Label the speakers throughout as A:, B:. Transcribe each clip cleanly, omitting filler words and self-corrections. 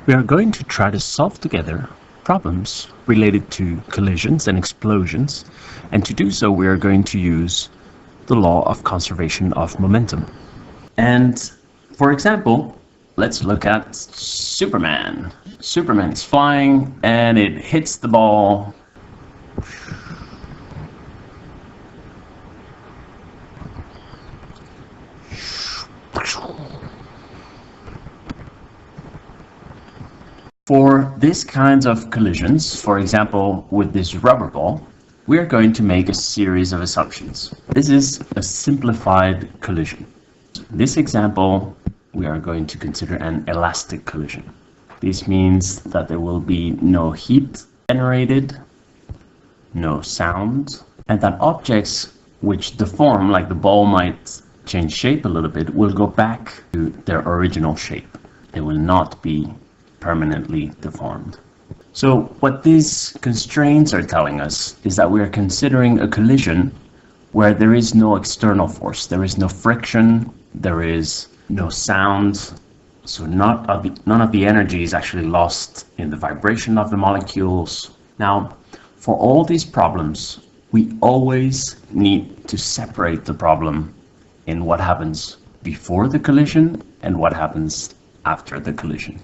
A: We are going to try to solve together problems related to collisions and explosions, and to do so we are going to use the law of conservation of momentum. And for example, let's look at Superman. Superman is flying and it hits the ball. For these kinds of collisions, for example with this rubber ball, we are going to make a series of assumptions. This is a simplified collision. In this example, we are going to consider an elastic collision. This means that there will be no heat generated, no sound, and that objects which deform, like the ball might change shape a little bit, will go back to their original shape. They will not be permanently deformed. So what these constraints are telling us is that we are considering a collision where there is no external force, there is no friction, there is no sound, so none of the energy is actually lost in the vibration of the molecules. Now, for all these problems, we always need to separate the problem in what happens before the collision and what happens after the collision.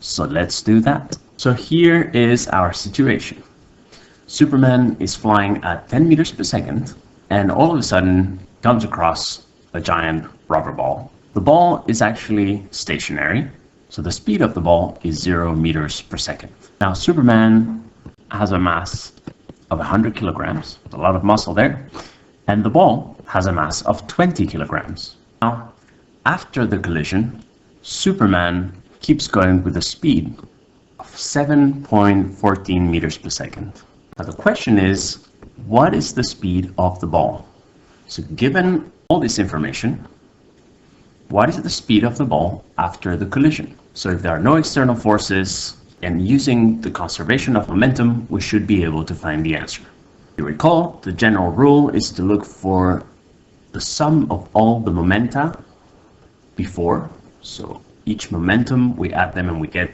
A: So let's do that. So here is our situation. Superman is flying at 10 meters per second and all of a sudden comes across a giant rubber ball. The ball is actually stationary, so the speed of the ball is 0 meters per second. Now Superman has a mass of 100 kilograms, a lot of muscle there, and the ball has a mass of 20 kilograms. Now, after the collision, Superman keeps going with a speed of 7.14 meters per second. Now the question is, what is the speed of the ball? So given all this information, what is the speed of the ball after the collision? So if there are no external forces, and using the conservation of momentum, we should be able to find the answer. You recall, the general rule is to look for the sum of all the momenta before. So each momentum, we add them and we get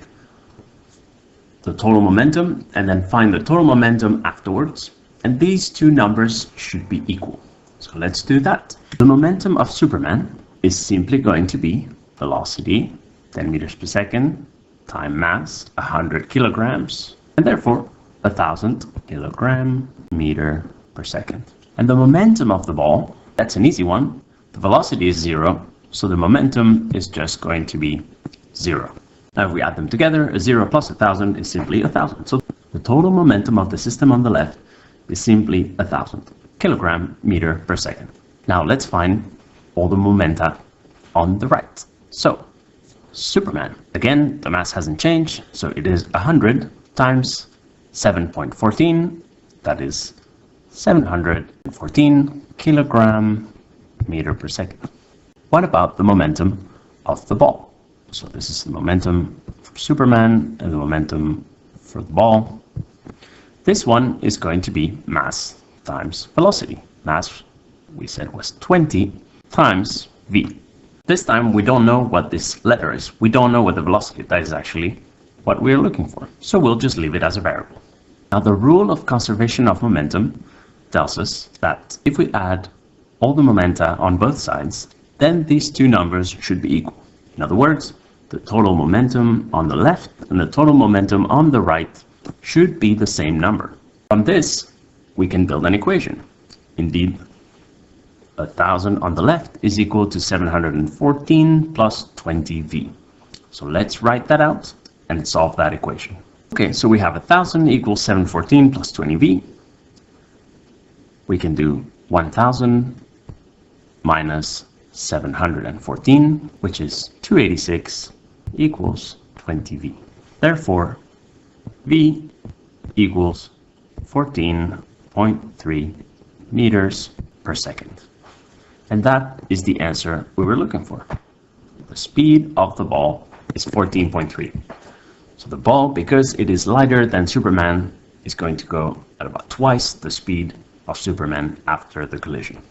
A: the total momentum, and then find the total momentum afterwards. And these two numbers should be equal. So let's do that. The momentum of Superman is simply going to be velocity, 10 meters per second, time mass, 100 kilograms, and therefore 1,000 kilogram meter per second. And the momentum of the ball, that's an easy one. The velocity is 0, so the momentum is just going to be 0. Now if we add them together, a 0 plus 1,000 is simply 1,000. So the total momentum of the system on the left is simply 1,000 kilogram meter per second. Now let's find all the momenta on the right. So Superman, again, the mass hasn't changed, so it is 100 times 7.14, that is 714 kilogram meter per second. What about the momentum of the ball? So this is the momentum for Superman and the momentum for the ball. This one is going to be mass times velocity. Mass, we said, was 20 times v. This time we don't know what this letter is. We don't know what the velocity, that is actually what we're looking for. So we'll just leave it as a variable. Now the rule of conservation of momentum tells us that if we add all the momenta on both sides, then these two numbers should be equal. In other words, the total momentum on the left and the total momentum on the right should be the same number. From this, we can build an equation. Indeed, 1,000 on the left is equal to 714 plus 20v. So let's write that out and solve that equation. Okay, so we have 1,000 equals 714 plus 20v. We can do 1,000 minus 714, which is 286, equals 20v. Therefore, v equals 14.3 meters per second. And that is the answer we were looking for. The speed of the ball is 14.3. So the ball, because it is lighter than Superman, is going to go at about twice the speed of Superman after the collision.